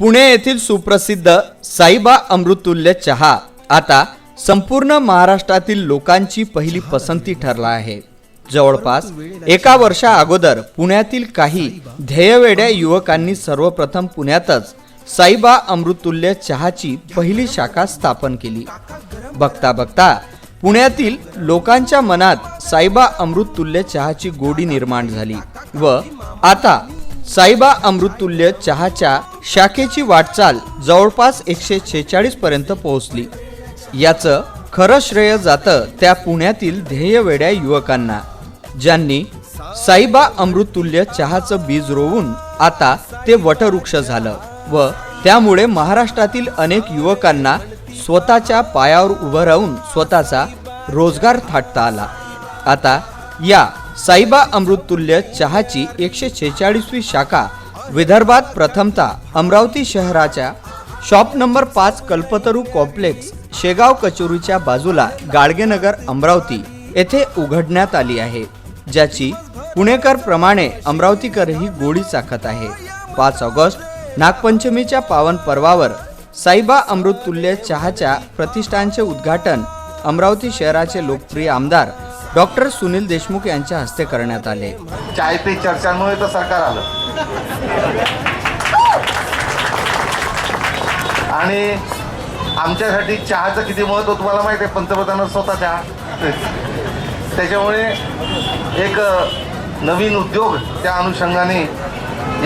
पुणे येथील सुप्रसिद्ध साईबा अमृततुल्य चहा आता संपूर्ण महाराष्ट्रातील लोकांची पहिली पसंती ठरला आहे। जवळपास एका वर्षा अगोदर पुण्यातील काही ध्येयवेड्या युवकांनी सर्वप्रथम पुण्यातच साईबा अमृततुल्य चहाची पहिली शाखा स्थापन केली। बघता बघता पुण्यातील लोकांच्या मनात साईबा अमृततुल्य चहाची गोडी निर्माण झाली व आता साईबा अमृततुल्य चहाच्या शाखेची वाटचाल जवळपास 146 पर्यंत पोहोचली। याचं खरं श्रेय जातं त्या पुण्यातील ध्येयवेड्या युवकांना, ज्यांनी साईबा अमृततुल्य चहाचं बीज रोवून आता ते वटवृक्ष झालं व त्यामुळे महाराष्ट्रातील अनेक युवकांना स्वतःच्या पायावर उभं राहून स्वतःचा रोजगार थाटता आला। आता या साईबा अमृततुल्य चहाची 146वी शाखा विदर्भात प्रथमतः अमरावती शहराच्या shop number 5 Kalpataru complex Shegaon कचोरीच्या बाजूला गाडगेनगर अमरावती येथे उघडण्यात आली आहे, ज्याची पुणेकर प्रमाणे अमरावतीकरही गोडी चाखत आहे। 5 ऑगस्ट नागपंचमीच्या पावन पर्वावर साईबा अमृततुल्य चहाच्या प्रतिष्ठानचे उद्घाटन अमरावती शहराचे लोकप्रिय आमदार डॉक्टर सुनील देशमुख यांच्या हस्ते करण्यात आले। चाय पे चर्चांमुळे तर सरकार आलं आणि आमच्यासाठी चहाचं किती महत्त्व तुम्हाला माहिती आहे। पंतप्रधान स्वतः चहा, त्याच्यामुळे एक नवीन उद्योग त्या अनुषंगाने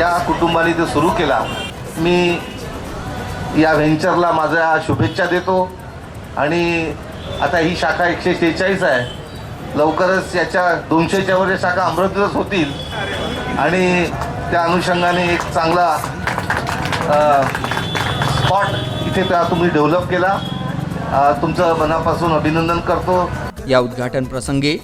या कुटुंबाने ते सुरू केला। मी या व्हेंचरला माझ्या शुभेच्छा देतो आणि आता ही शाखा 146 आहे। लवकरच याच्या 200च्या वर शाखा अमरावतीतच होतील आणि त्या अनुषंगाने एक चांगला स्पॉट इथे तुम्ही डेव्हलप केला। तुमचं मनापासून अभिनंदन करतो। या उद्घाटन प्रसंगी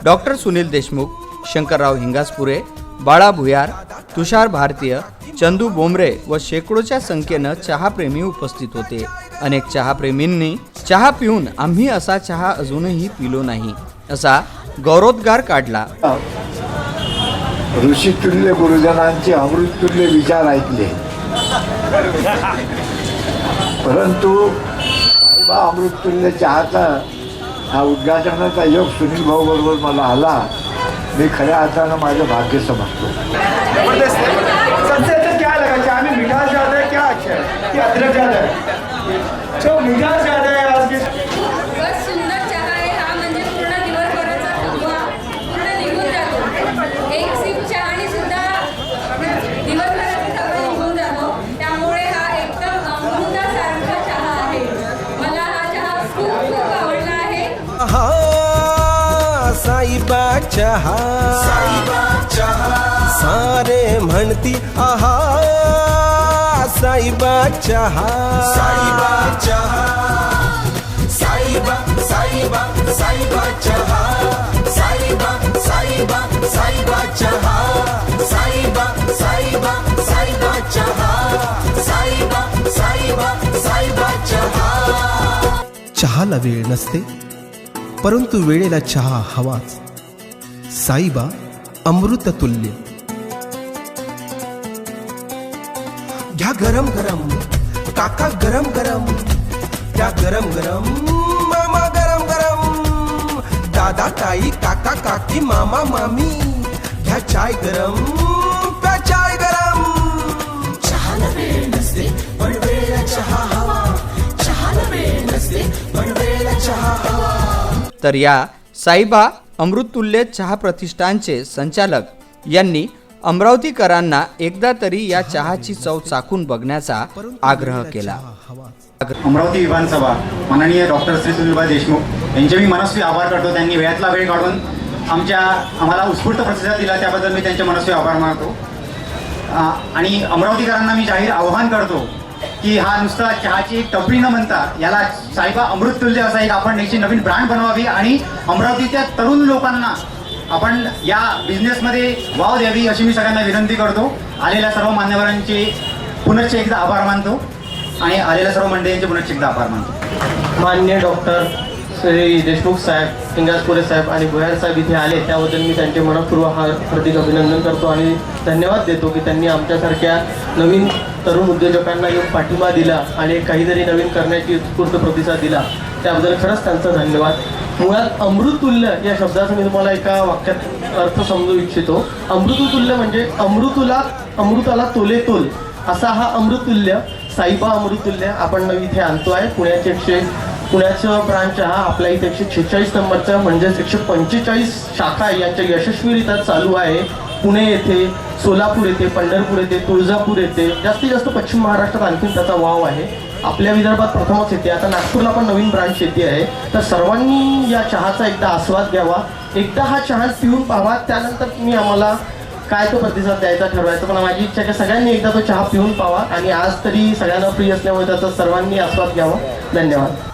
डॉक्टर सुनील देशमुख, शंकरराव हिंगासपुरे, बाळा भुयार, तुषार भारतीय, चंदू बोमरे व शेकडोच्या संख्येनं चहाप्रेमी उपस्थित होते। अनेक चहाप्रेमींनी चहा पिऊन आम्ही असा चहा अजूनही पिलो नाही असा गौरवोद्गार काढला। ऋषितुल्य गुरुजनांचे अमृततुल्य विचार ऐकले, परंतु साईबा अमृततुल्य चहाचा हा उद्घाटनाचा योग सुनील भाऊ बरोबर मला आला। मी खऱ्या अर्थानं माझं भाग्य समजतो। सबसे अच्छा क्या लगा? चाय में मिठास ज़्यादा है, क्या अच्छा है कि अदरक ज़्यादा है? जो मिठास ज़्यादा है आज के बस सुंदर चहा आहे हा, म्हणजे पूर्ण दिवसभराचा थकवा पूर्ण निघून जातो। एक सिप चहाने सुद्धा दिवसभराचा थकवा निघून जातो, त्यामुळे हा एकदम अमृतासारखा चहा आहे। मला हा चहा खूप आवडला आहे। साईबा चहा, साईबा चहा, सारे म्हणती आहा साईबा चहा, साईबा चहा, साईबा साईबा साईबा चहा, साईबा साईबा साईबा चहा, साईबा साईबा साईबा चहा, साईबा साईबा साईबा चहा। चहाला वेळ नसते, परंतु वेळेला चहा हवाच। साईबा अमृततुल्य। घ्या गरम गरम काका, गरम गरम घ्या, गरम गरम मामा, गरम गरम दादा ताई काका काकी मामा मामी, घ्या चाय गरम, प्या चाय गरम। चहाला वेळ नसते पण वेळेला चहा हवा, चहाला वेळ नसते पण वेळेला चहा हवा। तर या साईबा अमृततुल्य चहा प्रतिष्ठानचे संचालक यांनी अमरावतीकरांना एकदा तरी या चहाची चव चाखून बघण्याचा आग्रह केला। अमरावती विधानसभा माननीय डॉक्टर श्री सुनील देशमुख यांचे मी मनस्वी आभार करतो। त्यांनी वेळातला वेळ काढून आम्हाला उत्स्फूर्त प्रतिसाद दिला, त्याबद्दल मी त्यांचे मनस्वी आभार मानतो। आणि अमरावतीकरांना मी जाहीर आवाहन करतो की हा नुसता चहाची एक टपरी न म्हणता याला साईबा अमृततुल्य असा एक आपण याची नवीन ब्रँड बनवावी आणि अमरावतीच्या तरुण लोकांना आपण या बिझनेसमध्ये वाव द्यावी अशी मी सगळ्यांना विनंती करतो। आलेल्या सर्व मान्यवरांचे पुनश्च एकदा आभार मानतो आणि आलेल्या सर्व मंडळींचे पुनश्च एकदा आभार मानतो। माननीय डॉक्टर श्री देशमुख साहेब, हिंगासपुरे साहेब आणि भुयार साहेब इथे आले, त्याबद्दल मी त्यांचे मनपूर्वक हार्दिक अभिनंदन करतो आणि धन्यवाद देतो की त्यांनी आमच्यासारख्या नवीन तरुण उद्योजकांना येऊन पाठिंबा दिला आणि काहीतरी नवीन करण्याची उत्स्फूर्त प्रतिसाद दिला त्याबद्दल खरंच त्यांचं धन्यवाद. मुळात अमृततुल्य या शब्दाचा मी तुम्हाला एका वाक्यात अर्थ समजू इच्छितो. अमृततुल्य म्हणजे अमृताला तोले तोल असा हा अमृततुल्य साईबा अमृततुल्य आपण इथे आणतो आहे. पुण्याचं ब्रांच हा आपल्या इथे 146 नंबरचा म्हणजेच 145 शाखा यांच्या यशस्वीरित्या चालू आहे. पुणे येथे, सोलापूर येथे, पंढरपूर येथे, तुळजापूर येथे, जास्तीत जास्त पश्चिम महाराष्ट्रात आणखीन त्याचा वाव आहे. आपल्या विदर्भात प्रथमच येते. आता नागपूरला पण नवीन ब्रांच येते आहे. तर सर्वांनी या चहाचा एकदा आस्वाद घ्यावा, एकदा हा चहा पिऊन पाहावा, त्यानंतर तुम्ही आम्हाला काय तो प्रतिसाद द्यायचा ठरवायचा. पण माझी इच्छा की सगळ्यांनी एकदा तो चहा पिऊन पाहावा आणि आज तरी सगळ्यांना फ्री असल्यामुळे त्याचा सर्वांनी आस्वाद घ्यावा. धन्यवाद.